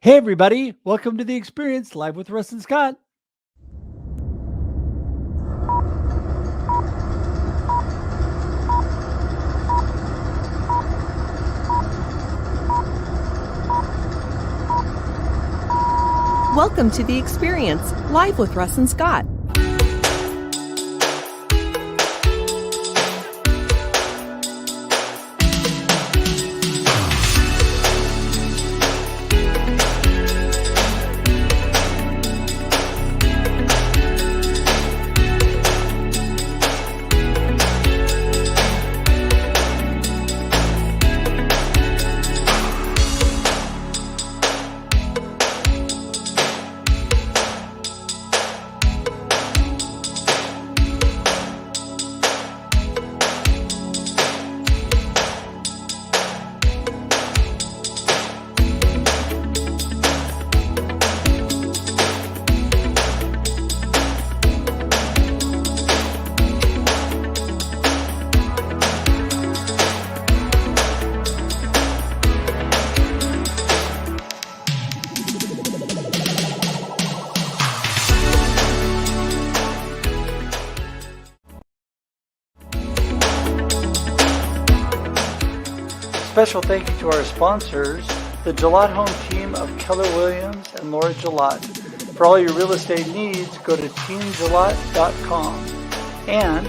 Hey, everybody. Welcome to The Experience, live with Russ and Scott. Welcome to The Experience, live with Russ and Scott. Special thank you to our sponsors, the Gillette Home team of Keller Williams and Laura Gillette. For all your real estate needs, go to teamgillette.com. And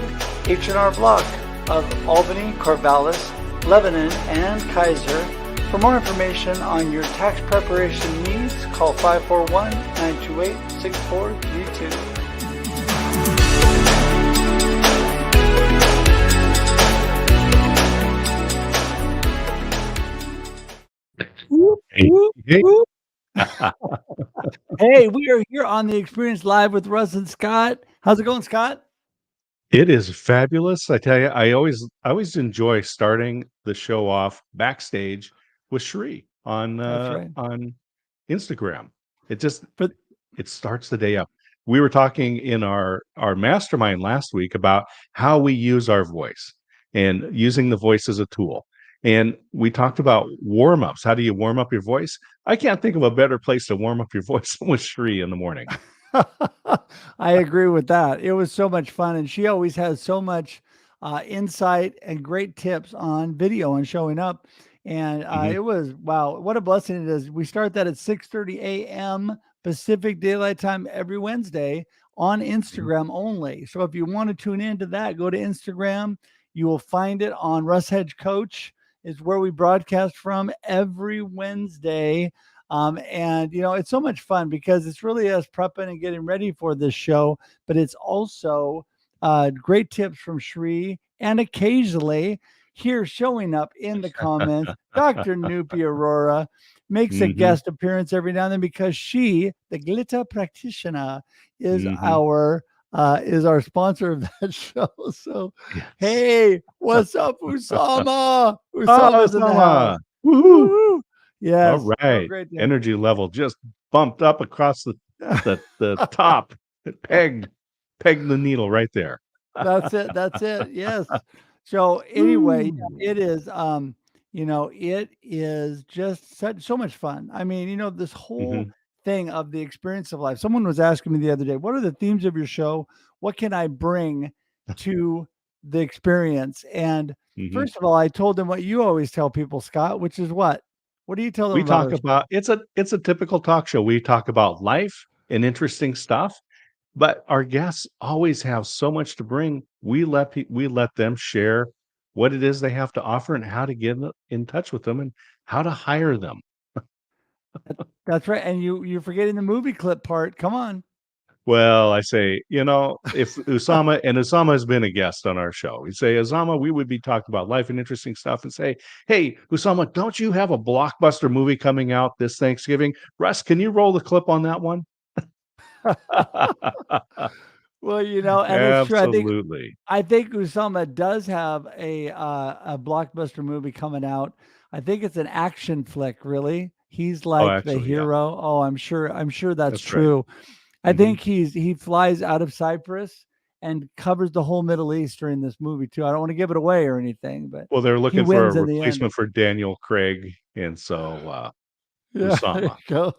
H&R Block of Albany, Corvallis, Lebanon, and Kaiser. For more information on your tax preparation needs, call 541-928-6432. Hey. Hey, we are here on The Experience Live with Russ and Scott. How's it going, Scott? It is fabulous. I tell you, I always enjoy starting the show off backstage with Sheree on That's right. on Instagram. It But starts the day up. We were talking in our mastermind last week about how we use our voice and using the voice as a tool. And we talked about warm-ups. How do you warm up your voice? I can't think of a better place to warm up your voice than with Sheree in the morning. I agree with that. It was so much fun, and she always has so much insight and great tips on video and showing up. And Mhm. it was wow, what a blessing it is. We start that at 6:30 a.m. Pacific Daylight Time every Wednesday on Instagram only. So if you want to tune into that, go to Instagram. You will find it on Russ Hedge Coach is where we broadcast from every Wednesday. And it's so much fun because it's really us prepping and getting ready for this show, but it's also great tips from Shree and occasionally here showing up in the comments. Dr. Nupi Aurora makes a Mhm. guest appearance every now and then because she, the glitter practitioner, is Mhm. our sponsor of that show. So, Yes. hey, what's up, Usama? Oh, Usama's in the house. Osama. Woo-hoo. Woo-hoo. Yes. All So right. great to have Energy level just bumped up across the top. It pegged the needle right there. That's it. That's it. Yes. So anyway, yeah, it is it is just so much fun. I mean, this whole Mhm. thing of the experience of life. Someone was asking me the other day, what are the themes of your show? What can I bring to the experience? And Mhm. first of all, I told them what you always tell people, Scott, which is what? What do you tell them We about talk our show? about it's a typical talk show. We talk about life and interesting stuff, but our guests always have so much to bring. We let them share what it is they have to offer and how to get in touch with them and how to hire them. That's right. And you're forgetting the movie clip part. Come on. Well, I say, if Usama has been a guest on our show, we say, Usama, we would be talking about life and interesting stuff and say, hey, Usama, don't you have a blockbuster movie coming out this Thanksgiving? Russ, can you roll the clip on that one? Well, and it's true. Absolutely. I think Usama does have a blockbuster movie coming out. I think it's an action flick, really. He's Oh, like the actually, yeah, hero. Oh, I'm sure that's that's right. true. I Mhm. think he flies out of Cyprus and covers the whole Middle East during this movie too. I don't want to give it away or anything, but Well, they're he looking for a wins in the end. replacement for Daniel Craig, and so Yeah, there you Usama. go.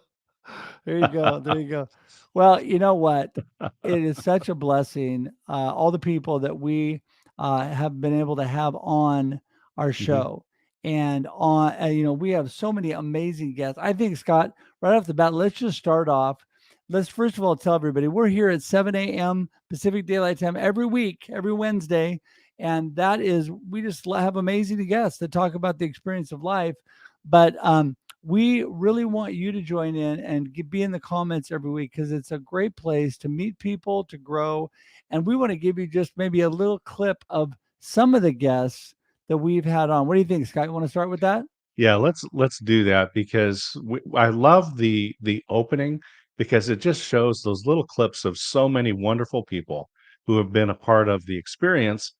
There you go. There you go. Well, you know what? It is such a blessing. All the people that we have been able to have on our Mhm. show, and on, we have so many amazing guests. I think, Scott, right off the bat, let's just start off. Let's first of all tell everybody we're here at 7 a.m. Pacific Daylight Time every week, every Wednesday. And that is, we just have amazing guests that talk about the experience of life. But we really want you to join in and be in the comments every week, because it's a great place to meet people, to grow. And we want to give you just maybe a little clip of some of the guests that we've had on. What do you think, Scott? You want to start with that? Yeah, let's do that because I love the opening because it just shows those little clips of so many wonderful people who have been a part of the experience,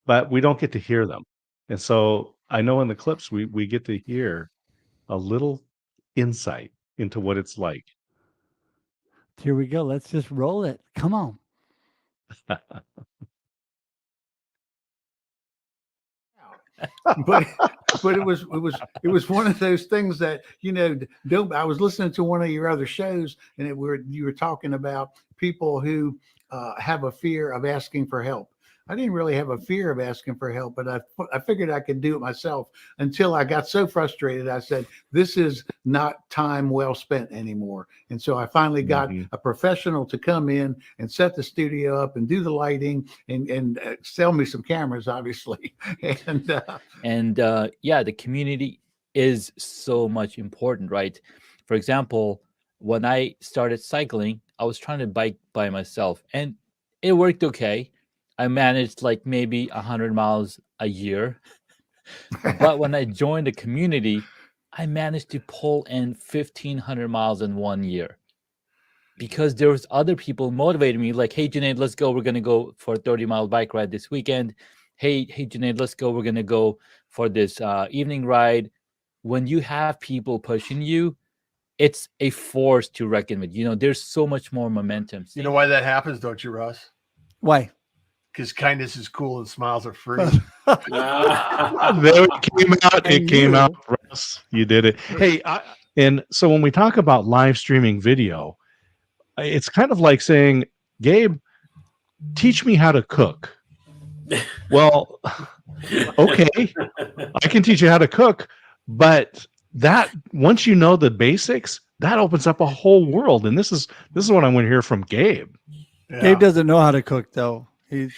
but we don't get to hear them. And so I know in the clips we get to hear a little insight into what it's like. Here we go. Let's just roll it. Come on. but it was one of those things that don't. I was listening to one of your other shows, and you were talking about people who have a fear of asking for help. I didn't really have a fear of asking for help, but I figured I could do it myself until I got so frustrated. I said, this is not time well spent anymore. And so I finally got Mhm. a professional to come in and set the studio up and do the lighting and sell me some cameras, obviously. And yeah, the community is so much important, right? For example, when I started cycling, I was trying to bike by myself, and it worked okay. I managed like maybe 100 miles a year. But when I joined the community, I managed to pull in 1,500 miles in 1 year because there was other people motivating me, like, hey Junaid, let's go, we're gonna go for a 30-mile bike ride this weekend. Hey Junaid, let's go, we're gonna go for this evening ride. When you have people pushing you, it's a force to reckon with. There's so much more momentum. You know why that happens, don't you, Russ? Why? Because kindness is cool and smiles are free. There it came out. And It came out, you- Russ. You did it. Hey, and so when we talk about live streaming video, it's kind of like saying, Gabe, teach me how to cook. Well, okay, I can teach you how to cook, but that once you know the basics, that opens up a whole world. And this is what I want to hear from Gabe. Yeah. Gabe doesn't know how to cook, though. He's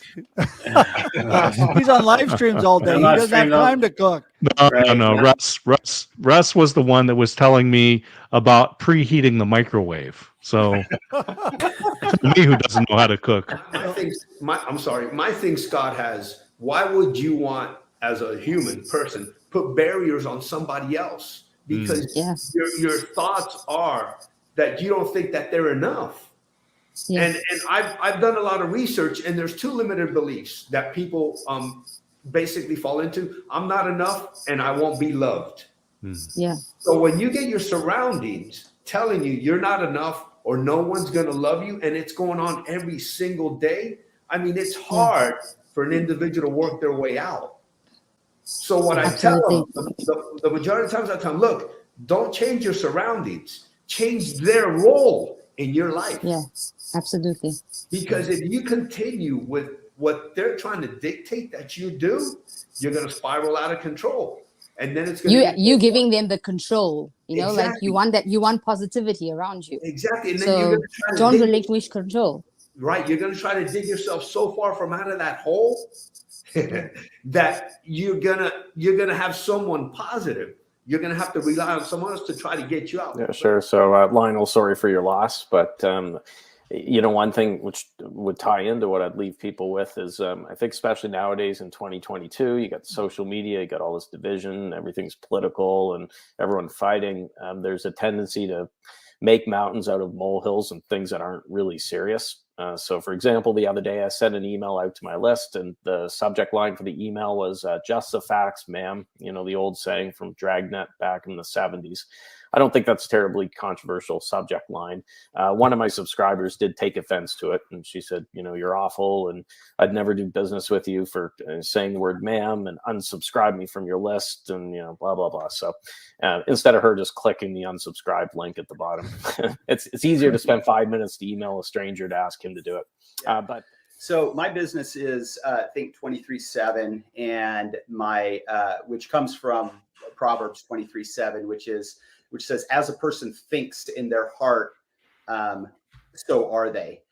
on live streams all day. I'm He not doesn't have streaming all- time to cook. No. Russ was the one that was telling me about preheating the microwave. So me, who doesn't know how to cook. I'm sorry. My thing, Scott, has, why would you want, as a human person, put barriers on somebody else? Because your thoughts are that you don't think that they're enough. And I've done a lot of research, and there's two limited beliefs that people basically fall into. I'm not enough, and I won't be loved. Yeah. So when you get your surroundings telling you you're not enough or no one's going to love you, and it's going on every single day, I mean, it's hard for an individual to work their way out. So what I tell them, the majority of times I tell them, look, don't change your surroundings, change their role in your life. Yeah, absolutely. Because if you continue with what they're trying to dictate that you do, you're going to spiral out of control. And then it's going you giving them the control, Exactly. like you want positivity around you. Exactly. And then So you're going to try to don't relinquish control. Right. You're going to try to dig yourself so far from out of that hole that you're gonna have someone positive. You're gonna have to rely on someone else to try to get you out. Yeah, sure. So Lionel, sorry for your loss, but one thing which would tie into what I'd leave people with is I think especially nowadays in 2022, you got social media, you got all this division, everything's political and everyone fighting. There's a tendency to make mountains out of molehills and things that aren't really serious. So for example, the other day I sent an email out to my list and the subject line for the email was just the facts, ma'am. The old saying from Dragnet back in the 70s. I don't think that's a terribly controversial subject line. One of my subscribers did take offense to it, and she said, you're awful, and I'd never do business with you for saying the word ma'am, and unsubscribe me from your list, and blah blah blah. So instead of her just clicking the unsubscribe link at the bottom, it's easier to spend 5 minutes to email a stranger to ask him to do it. But so my business is Think 23/7, and my which comes from Proverbs 23/7, which says, "As a person thinks in their heart, so are they."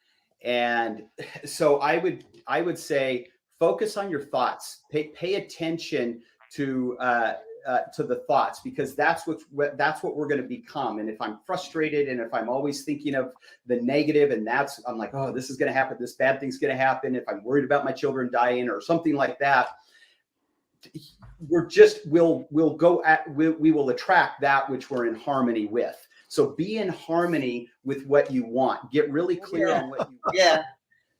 And so I would say, focus on your thoughts. Pay attention to the thoughts, because that's what we're going to become. And if I'm frustrated, and if I'm always thinking of the negative, and I'm like, oh, this is going to happen, this bad thing's going to happen, if I'm worried about my children dying or something like that, we will attract that which we're in harmony with. So be in harmony with what you want. Get really clear on what you want. Yeah.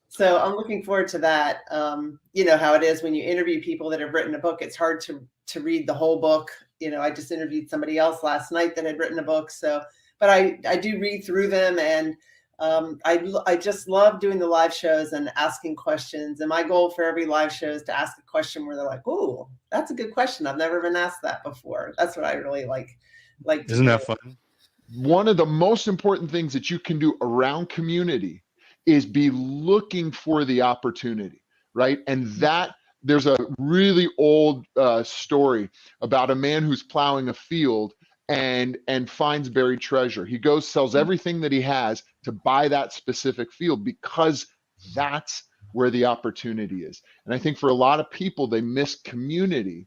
So I'm looking forward to that. You know how it is when you interview people that have written a book, it's hard to read the whole book. I just interviewed somebody else last night that had written a book. So, but I do read through them, and I just love doing the live shows and asking questions. And my goal for every live show is to ask a question where they're like, "Oh, that's a good question. I've never been asked that before." That's what I really like. Isn't that fun? One of the most important things that you can do around community is be looking for the opportunity, right? And that there's a really old story about a man who's plowing a field and finds buried treasure. He goes, sells everything that he has to buy that specific field, because that's where the opportunity is. And I think for a lot of people, they miss community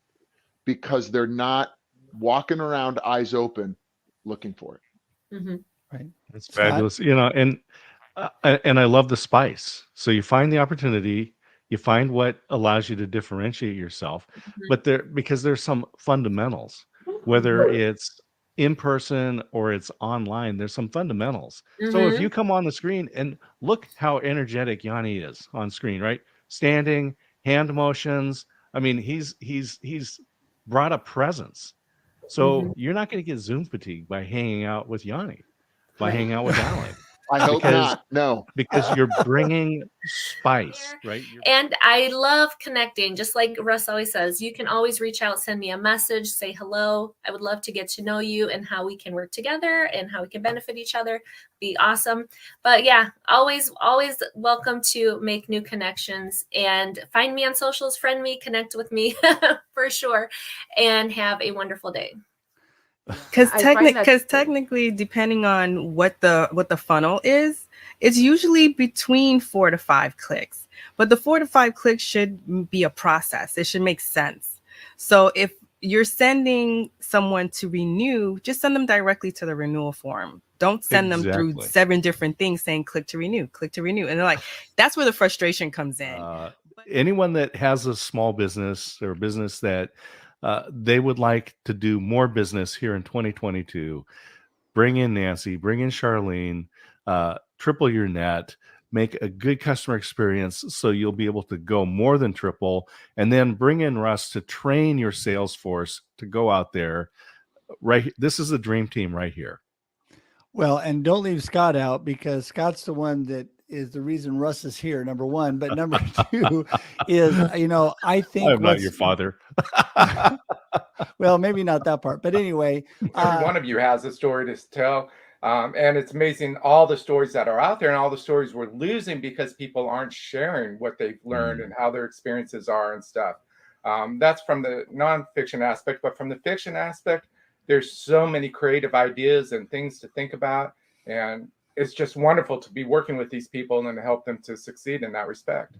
because they're not walking around eyes open looking for it. Mm-hmm. Right. It's fabulous. And I love the spice. So you find the opportunity, you find what allows you to differentiate yourself, but because there's some fundamentals, whether it's in person or it's online, there's some fundamentals. So if you come on the screen and look how energetic Yanni is on screen, right? Standing, hand motions. I mean, he's brought a presence. So you're not going to get Zoom fatigue by hanging out with Yanni, by hanging out with Alan. I hope not. No, because you're bringing spice, right? And I love connecting. Just like Russ always says, you can always reach out, send me a message, say hello. I would love to get to know you and how we can work together and how we can benefit each other. Be awesome. But yeah, always welcome to make new connections, and find me on socials, friend me, connect with me for sure, and have a wonderful day. Because technically, depending on what the funnel is, it's usually between 4 to 5 clicks. But the 4 to 5 clicks should be a process. It should make sense. So if you're sending someone to renew, just send them directly to the renewal form. Don't send them through 7 different things saying click to renew. And they're like, that's where the frustration comes in. Anyone that has a small business or business that they would like to do more business here in 2022, bring in Nancy, bring in Charlene, triple your net, make a good customer experience so you'll be able to go more than triple, and then bring in Russ to train your sales force to go out there. Right, this is a dream team right here. Well, and don't leave Scott out, because Scott's the one that is the reason Russ is here, number one. But number two is, I think I'm not your father. Well, maybe not that part, but anyway, every one of you has a story to tell. And it's amazing all the stories that are out there, and all the stories we're losing because people aren't sharing what they've learned and how their experiences are and stuff. That's from the nonfiction aspect, but from the fiction aspect, there's so many creative ideas and things to think about. And it's just wonderful to be working with these people and to help them to succeed in that respect.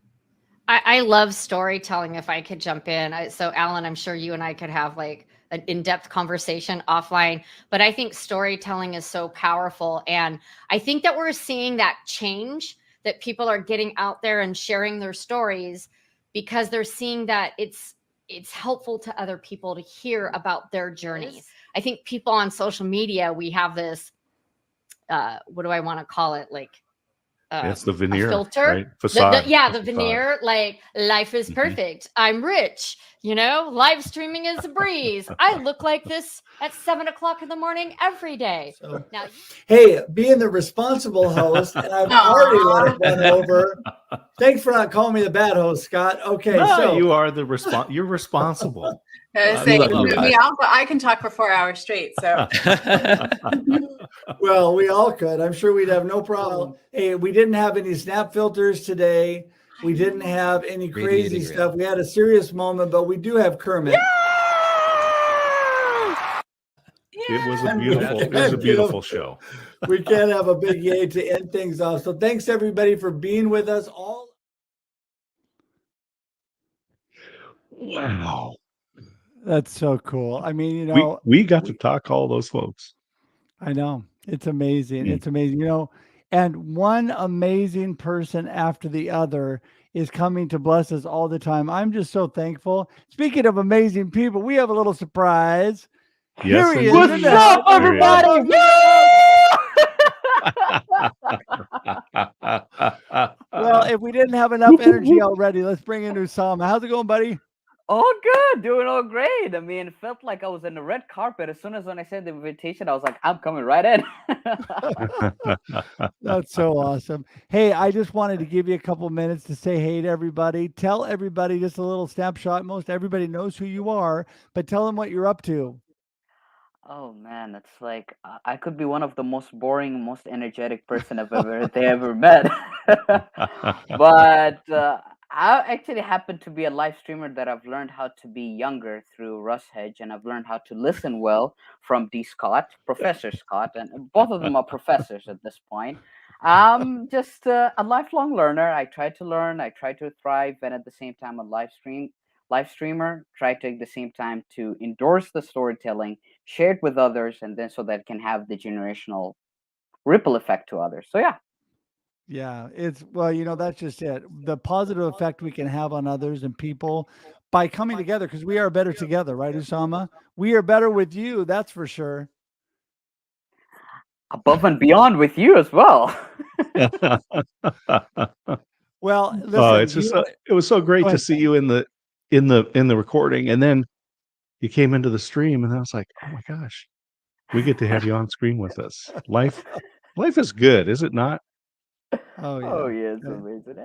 I love storytelling, if I could jump in. So Alan, I'm sure you and I could have like an in-depth conversation offline, but I think storytelling is so powerful. And I think that we're seeing that change, that people are getting out there and sharing their stories because they're seeing that it's helpful to other people to hear about their journey. Yes. I think people on social media, we have this, what do I want to call it? Like It's the veneer, filter, right? Facade. the veneer, like life is perfect. I'm rich, live streaming is a breeze. I look like this at 7:00 in the morning every day. So, now, hey, being the responsible host, and I've already let it run over. Thanks for not calling me the bad host, Scott. Okay, No, so you are you're responsible. I was saying, move me out, but I can talk for 4 hours straight. So, well, we all could. I'm sure we'd have no problem. Hey, we didn't have any snap filters today. We didn't have any crazy stuff. We had a serious moment, but we do have Kermit. It was a beautiful show. We can't have a big yay to end things off. So thanks everybody for being with us all. Wow. That's so cool. I mean, we got to talk to all those folks. I know. It's amazing. It's amazing. And one amazing person after the other is coming to bless us all the time. I'm just so thankful. Speaking of amazing people, we have a little surprise. Yes, Here he is. what's up, everybody? Well, if we didn't have enough energy already, let's bring in Usama. How's it going, buddy? All good, doing all great. I mean, it felt like I was in the red carpet. As soon as when I said the invitation, I was like, I'm coming right in. That's so awesome. Hey, I just wanted to give you a couple minutes to say hey to everybody. Tell everybody just a little snapshot. Most everybody knows who you are, but tell them what you're up to. Oh man, it's like I could be one of the most boring, most energetic person they ever met. But I actually happen to be a live streamer that I've learned how to be younger through Russ Hedge, and I've learned how to listen well from D. Scott, Professor Scott, and both of them are professors at this point. I'm just a lifelong learner. I try to learn, I try to thrive, and at the same time, a live streamer. Try to at the same time to endorse the storytelling, share it with others, and then so that it can have the generational ripple effect to others. So yeah. Yeah, that's just it. The positive effect we can have on others and people by coming together, because we are better together, right, Usama? We are better with you, that's for sure. Above and beyond with you as well. Well, listen, it's just it was so great to see you in the recording, and then you came into the stream, and I was like, oh my gosh, we get to have you on screen with us. Life is good, is it not? Oh yeah. Oh yeah, it's amazing.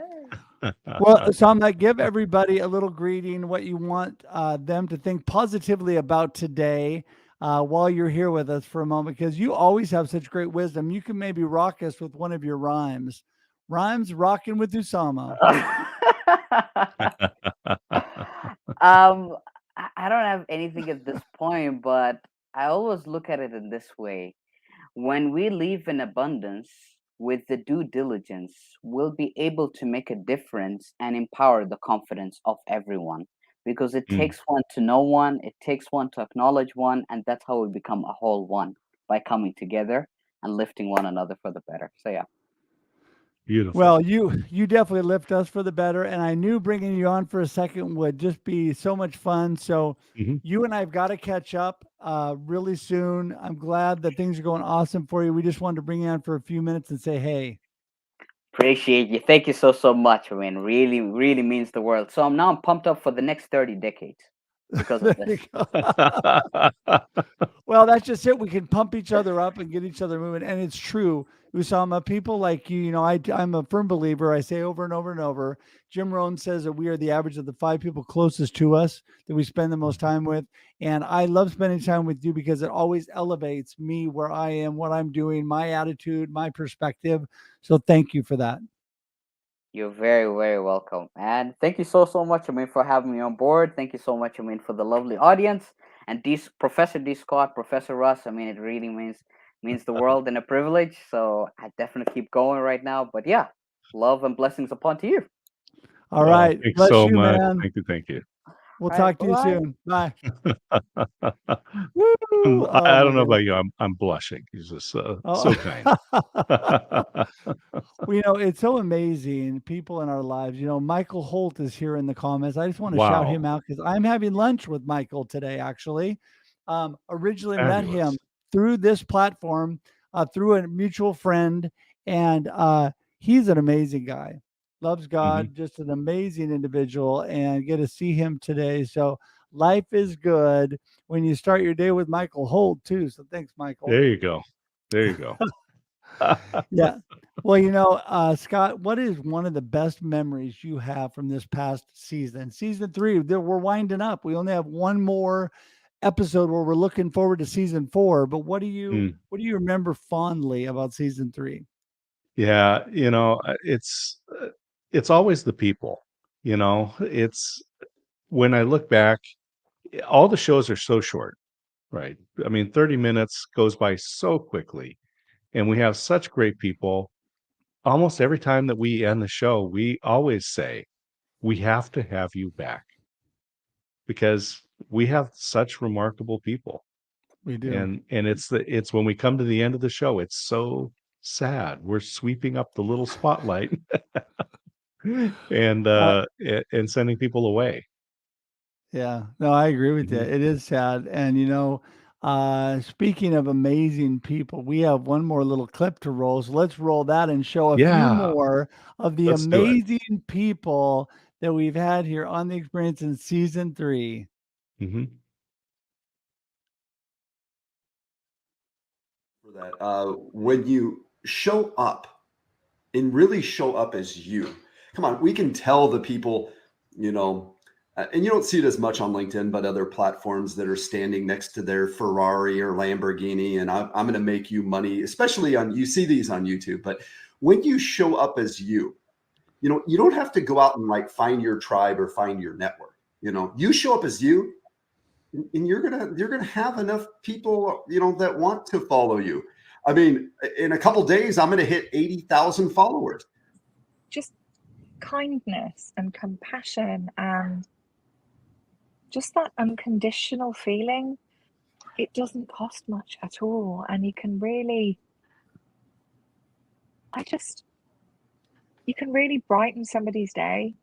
Well, Usama, give everybody a little greeting, what you want them to think positively about today while you're here with us for a moment, because you always have such great wisdom. You can maybe rock us with one of your rhymes. Rhymes rocking with Usama. I don't have anything at this point, but I always look at it in this way. When we live in abundance with the due diligence, we'll be able to make a difference and empower the confidence of everyone, because it takes one to know one, it takes one to acknowledge one, and that's how we become a whole one, by coming together and lifting one another for the better. So yeah. Beautiful. Well, you definitely lift us for the better, and I knew bringing you on for a second would just be so much fun. So you and I've got to catch up really soon. I'm glad that things are going awesome for you. We just wanted to bring you on for a few minutes and say hey. Appreciate you. Thank you so much. I mean, really, really means the world. So I'm pumped up for the next 30 decades because of this. Well, that's just it. We can pump each other up and get each other moving. And it's true, Usama, people like you, I'm a firm believer. I say over and over and over, Jim Rohn says that we are the average of the 5 people closest to us that we spend the most time with. And I love spending time with you because it always elevates me, where I am, what I'm doing, my attitude, my perspective. So thank you for that. You're very, very welcome. And thank you so much, for having me on board. Thank you so much, for the lovely audience. And Professor D. Scott, Professor Russ, it really means the world and a privilege. So I definitely keep going right now. But yeah, love and blessings upon to you. All right. Thanks Bless so you, much. man. Thank you. We'll talk to you soon. Bye. I don't know about you. I'm blushing. He's just so kind. Well, it's so amazing, people in our lives. Michael Holt is here in the comments. I just want to shout him out because I'm having lunch with Michael today, actually. Originally met him through this platform, through a mutual friend, and he's an amazing guy, loves Mm-hmm. God, just an amazing individual, and get to see him today. So life is good when you start your day with Michael Holt too. So thanks, Michael. There you go. There you go. Yeah. Well, Scott, what is one of the best memories you have from this past season? Season 3, we're winding up. We only have one more episode where we're looking forward to season 4. But what do you remember fondly about season 3? Yeah, it's always the people. It's when I look back, all the shows are so short, right? I mean, 30 minutes goes by so quickly, and we have such great people. Almost every time that we end the show, we always say, we have to have you back because we have such remarkable people. We do. And it's when we come to the end of the show, it's so sad. We're sweeping up the little spotlight and sending people away. Yeah, no, I agree with you. Mhm. It is sad. And speaking of amazing people, we have one more little clip to roll. So let's roll that and show a few Yeah. more of the Let's do it. amazing people that we've had here on the experience in season 3. Mhm. For that, when you show up and really show up as you, come on, we can tell the people, and you don't see it as much on LinkedIn, but other platforms that are standing next to their Ferrari or Lamborghini, and I'm going to make you money, especially you see these on YouTube. But when you show up as you don't have to go out and like find your tribe or find your network. You show up as you, and you're gonna have enough people that want to follow you. I mean, in a couple days, I'm gonna hit 80,000 followers. Just kindness and compassion and just that unconditional feeling. It doesn't cost much at all, and you can really brighten somebody's day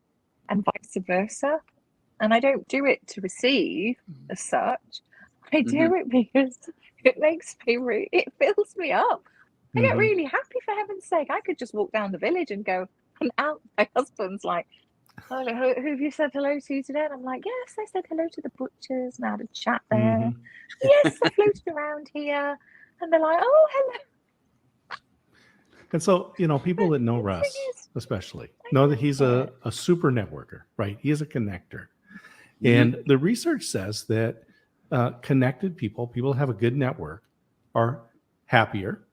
and vice versa. And I don't do it to receive as such. I do it because it makes me it fills me up. I get really happy, for heaven's sake. I could just walk down the village and go, and out my husband's like, oh, who have you said hello to today? And I'm like, yes, I said hello to the butchers and I had a chat there. Yes, I floated around here. And they're like, oh, hello. And so, people that know Russ, especially, know that he's a super networker, right? He is a connector. And the research says that connected people who have a good network, are happier,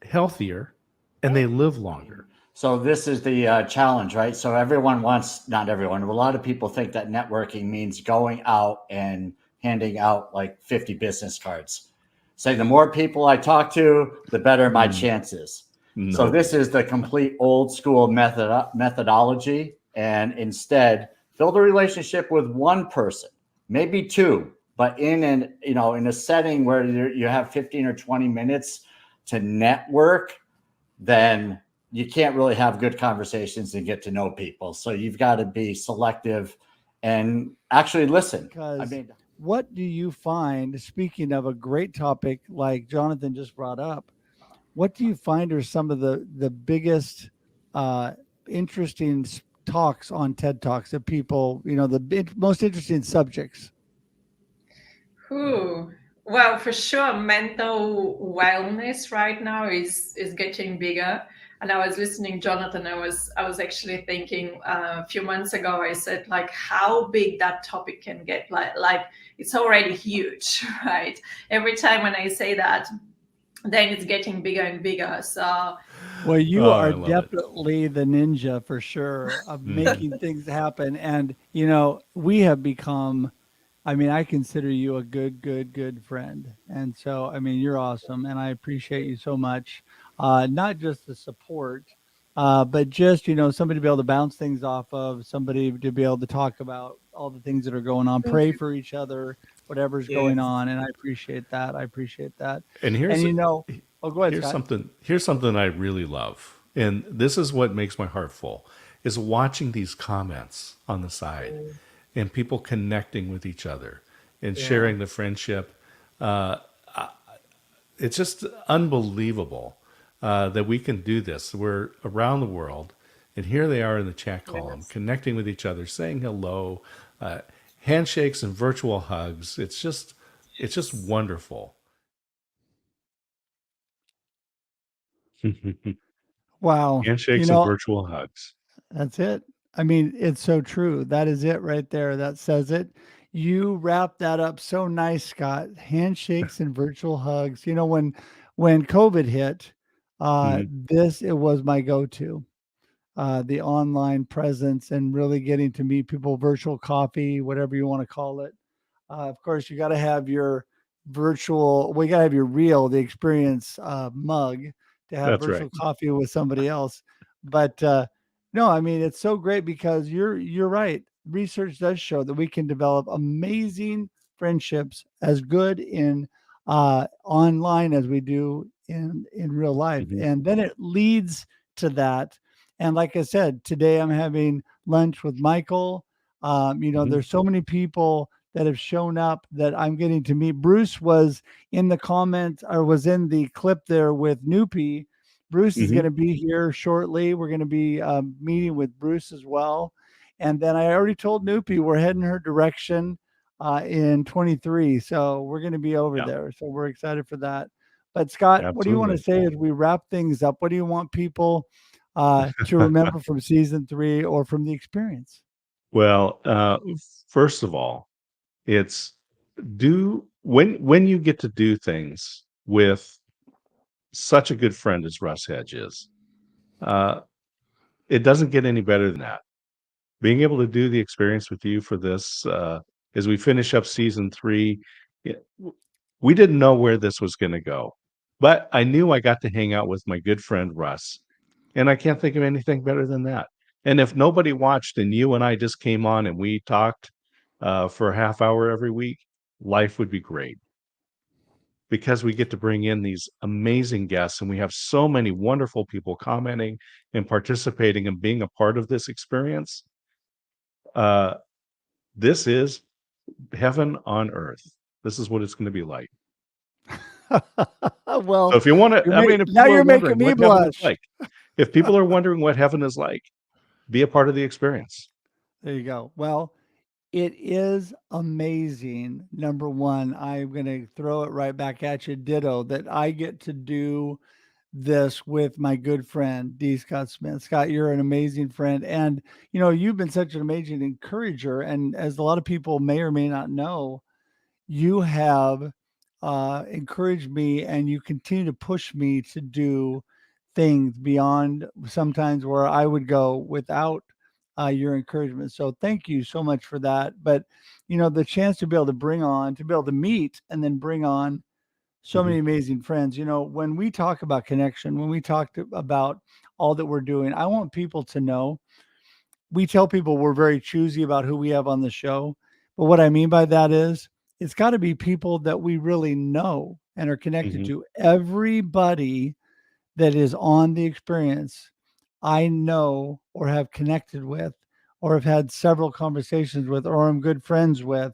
healthier, and they live longer. So this is the challenge, right? So not everyone, a lot of people think that networking means going out and handing out like 50 business cards. Say the more people I talk to, the better my chances. No. So this is the complete old school methodology. And instead, build a relationship with one person, maybe two, but in a setting where you have 15 or 20 minutes to network, then you can't really have good conversations and get to know people. So you've got to be selective and actually listen. What do you find, speaking of a great topic like Jonathan just brought up, what do you find are some of the biggest interesting talks on TED Talks that people, the most interesting subjects? Well, for sure, mental wellness right now is getting bigger. And I was listening, Jonathan. I was actually thinking a few months ago. I said, like, how big that topic can get. Like it's already huge, right? Every time when I say that, then it's getting bigger and bigger. So, well, you are definitely the ninja for sure of making things happen. And we have become. I consider you a good friend. And so, you're awesome. And I appreciate you so much. Not just the support, but just, somebody to be able to bounce things off of, somebody to be able to talk about all the things that are going on, pray for each other, whatever's going on. And I appreciate that. And go ahead, Scott. Here's something I really love. And this is what makes my heart full, is watching these comments on the side. And people connecting with each other and sharing the friendship. It's just unbelievable that we can do this. We're around the world, and here they are in the chat column, connecting with each other, saying hello, handshakes and virtual hugs. It's just wonderful. Wow. Handshakes and virtual hugs. That's it. I mean, it's so true. That is it right there. That says it. You wrap that up so nice, Scott. Handshakes and virtual hugs. When COVID hit, it was my go-to. The online presence and really getting to meet people, virtual coffee, whatever you want to call it. Of course, you got to have your you got to have your the experience mug to have That's virtual right. coffee with somebody else. But no, I mean, it's so great because you're right. Research does show that we can develop amazing friendships as good in online as we do in real life. And then it leads to that. And like I said, today I'm having lunch with Michael. There's so many people that have shown up that I'm getting to meet. Bruce was in the comment or was in the clip there with Noopy. Bruce is going to be here shortly. We're going to be meeting with Bruce as well. And then I already told Noopy we're heading her direction in 23. So we're going to be over there. So we're excited for that. But Scott, what do you want to say as we wrap things up? What do you want people to remember from season 3 or from the experience? Well, first of all, it's when you get to do things with such a good friend as Russ Hedge is, it doesn't get any better than that. Being able to do the experience with you for this, as we finish up season 3, we didn't know where this was going to go, but I knew I got to hang out with my good friend Russ, and I can't think of anything better than that. And if nobody watched and you and I just came on and we talked for a half hour every week, life would be great. Because we get to bring in these amazing guests and we have so many wonderful people commenting and participating and being a part of this experience. This is heaven on earth. This is what it's going to be like. Well, so if you want to, now you're making me blush. If people are wondering what heaven is like, be a part of the experience. There you go. Well, it is amazing. Number one, I'm going to throw it right back at you. Ditto, that I get to do this with my good friend, D. Scott Smith. Scott, you're an amazing friend. And, you've been such an amazing encourager. And as a lot of people may or may not know, you have encouraged me and you continue to push me to do things beyond sometimes where I would go without your encouragement. So thank you so much for that. But, the chance to be able to meet and then bring on so many amazing friends. When we talk about connection, when we talk about all that we're doing, I want people to know, we tell people we're very choosy about who we have on the show. But what I mean by that is it's got to be people that we really know and are connected to. Everybody that is on the experience, I know or have connected with or have had several conversations with or I'm good friends with.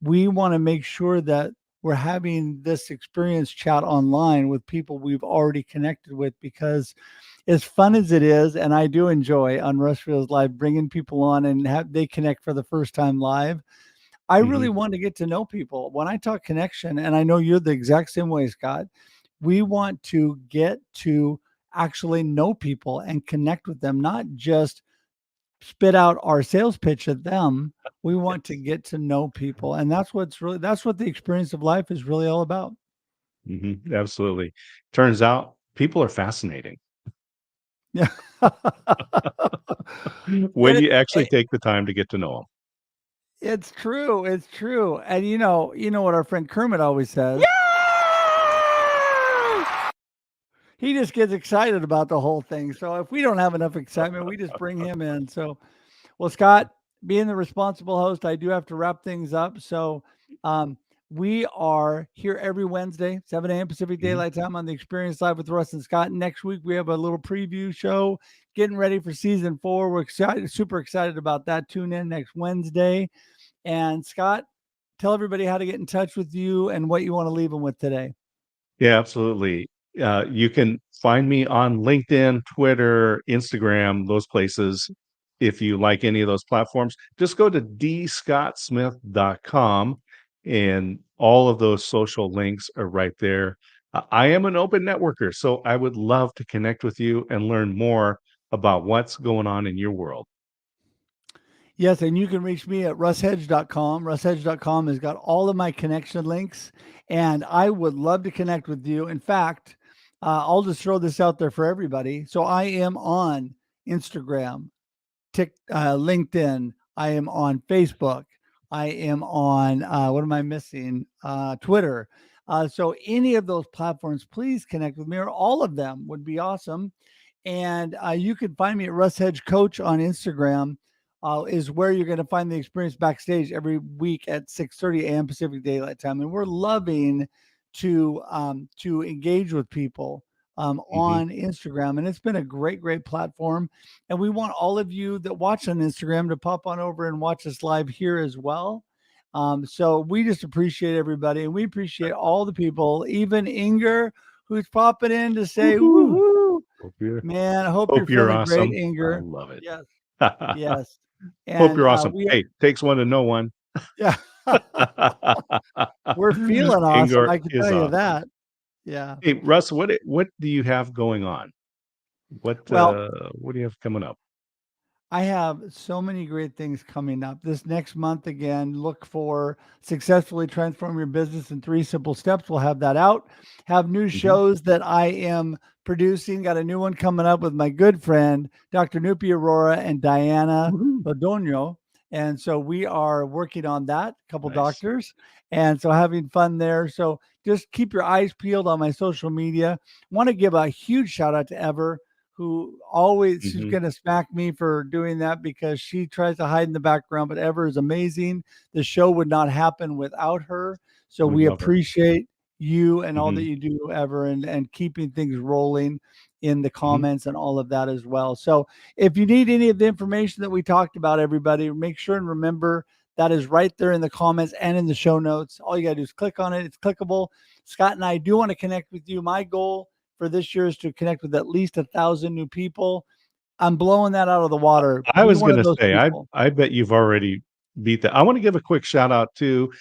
We want to make sure that we're having this experience chat online with people we've already connected with, because as fun as it is, and I do enjoy on Rushfield's Live bringing people on and they connect for the first time live. I really want to get to know people. When I talk connection, and I know you're the exact same way, Scott, we want to get to actually know people and connect with them, not just spit out our sales pitch at them. We want to get to know people. And that's what the experience of life is really all about. Absolutely. Turns out people are fascinating. Yeah. When you actually take the time to get to know them. It's true. It's true. And you know what our friend Kermit always says. He just gets excited about the whole thing. So if we don't have enough excitement, we just bring him in. So, well, Scott, being the responsible host, I do have to wrap things up. So we are here every Wednesday, 7 a.m. Pacific Daylight Time on the Experience Live with Russ and Scott. Next week, we have a little preview show getting ready for season 4. We're excited, super excited about that. Tune in next Wednesday. And Scott, tell everybody how to get in touch with you and what you want to leave them with today. Yeah, absolutely. You can find me on LinkedIn, Twitter, Instagram, those places. If you like any of those platforms, just go to dscottsmith.com and all of those social links are right there. I am an open networker, so I would love to connect with you and learn more about what's going on in your world. Yes, and you can reach me at russhedge.com. Russhedge.com has got all of my connection links, and I would love to connect with you. In fact, I'll just throw this out there for everybody. So I am on Instagram, LinkedIn. I am on Facebook. I am on, what am I missing? Twitter. So any of those platforms, please connect with me, or all of them would be awesome. And you can find me at Russ Hedge Coach on Instagram. Is where you're going to find the experience backstage every week at 6:30 a.m. Pacific Daylight Time. And we're loving to engage with people on Instagram. And it's been a great, great platform. And we want all of you that watch on Instagram to pop on over and watch us live here as well. So we just appreciate everybody. And we appreciate all the people, even Inger, who's popping in to say, woohoo. Man, I hope you're feeling awesome. great, Inger. I love it. Yes. Yes. Hope you're awesome. Hey, takes one to know one. Yeah. We're feeling awesome. Inger I can is tell you awesome. that. Yeah. Hey, Russ, what do you have going on? What do you have coming up? I have so many great things coming up. This next month, again, look for Successfully Transform Your Business in 3 Simple Steps. We'll have that out. Have new shows that I am producing. Got a new one coming up with my good friend, Dr. Nupi Aurora and Diana Lodonio. And so we are working on that, a couple doctors. And so having fun there. So just keep your eyes peeled on my social media. Want to give a huge shout out to Ever, who always, she's going to smack me for doing that because she tries to hide in the background, but Ever is amazing. The show would not happen without her. So we appreciate you and all that you do, Ever, and keeping things rolling in the comments and all of that as well. So if you need any of the information that we talked about, everybody, make sure and remember that is right there in the comments and in the show notes. All you got to do is click on it. It's clickable. Scott and I do want to connect with you. My goal for this year is to connect with at least 1,000 new people. I'm blowing that out of the water. I was going to say, I bet you've already beat that. I want to give a quick shout out to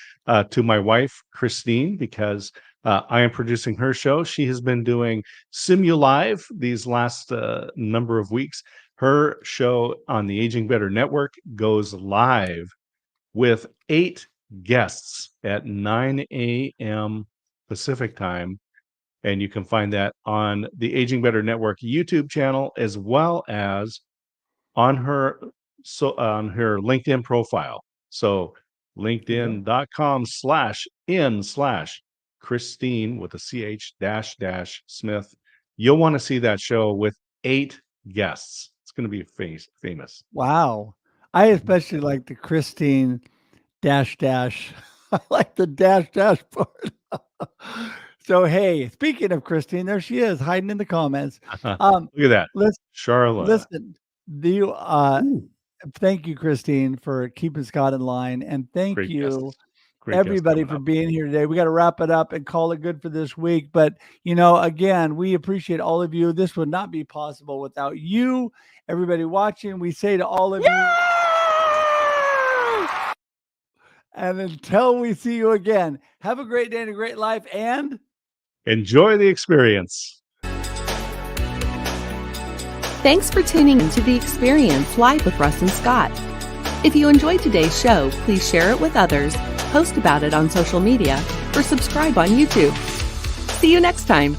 my wife, Christine, because I am producing her show. She has been doing Simulive these last number of weeks. Her show on the Aging Better Network goes live with 8 guests at 9 a.m. Pacific time. And you can find that on the Aging Better Network YouTube channel, as well as on her LinkedIn profile. So linkedin.com/in/Christine with a CH --Smith. You'll want to see that show with 8 guests. It's going to be famous. Wow. I especially like the Christine --. I like the --. part. So, hey, speaking of Christine, there she is hiding in the comments. Look at that. Charlotte. Listen, thank you, Christine, for keeping Scott in line. And thank you, everybody, for being here today. We got to wrap it up and call it good for this week. But, again, we appreciate all of you. This would not be possible without you, everybody watching. We say to all of you, and until we see you again, have a great day and a great life, and enjoy the experience. Thanks for tuning into The Experience live with Russ and Scott. If you enjoyed today's show, please share it with others, post about it on social media, or subscribe on YouTube. See you next time.